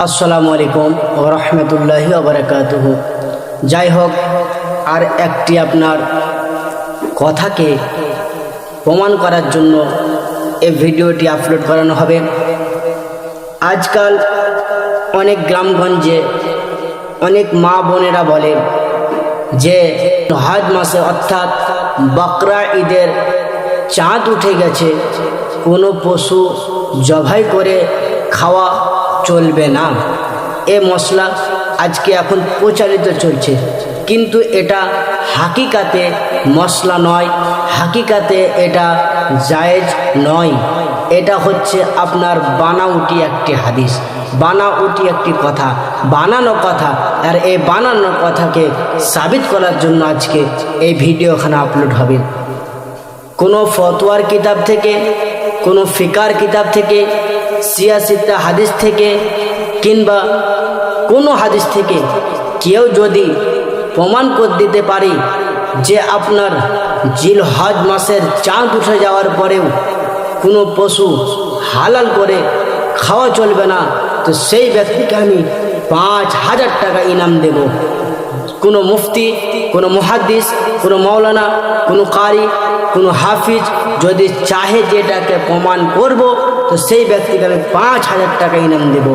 আসসালামু আলাইকুম ওয়া রাহমাতুল্লাহি ওয়া বারাকাতুহু। যাই হোক, আর একটি আপনার কথাকে প্রমাণ করার জন্য এই ভিডিওটি আপলোড করানো হবে। আজকাল অনেক গ্রামগঞ্জে অনেক মা বোনেরা বলে যে হজ মাসে অর্থাৎ বকরা ঈদের চাঁদ উঠে গেছে, কোনো পশু জবাই করে খাওয়া চলবে না। এ মশলা আজকে এখন প্রচারিত চলছে, কিন্তু এটা হাকিকাতে মশলা নয়, হাকিকাতে এটা জায়েজ নয়। এটা হচ্ছে আপনার বানাউটি একটি হাদিস, বানাউটি একটি কথা, বানানো কথা। আর এই বানানো কথাকে সাবিত করার জন্য আজকে এই ভিডিওখানে আপলোড হবে। কোনো ফতোয়ার কিতাব থেকে, কোনো ফিকার কিতাব থেকে, সিয়াসিতা হাদিস থেকে, কিংবা কোনো হাদিস থেকে কেউ যদি প্রমাণ করে দিতে পারে যে আপনার জিলহজ মাসের চাঁদ উঠে যাওয়ার পরেও কোনো পশু হালাল করে খাওয়া চলবে না, তো সেই ব্যক্তিকে আমি 5,000 টাকা ইনাম দেব। কোনো মুফতি, কোনো মুহাদ্দিস, কোনো মৌলানা, কোনো কারি, কোনো হাফিজ যদি চাহে যেটাকে প্রমাণ করব, তো সেই ব্যক্তিকে আমি 5,000 টাকা ইনাম দেব।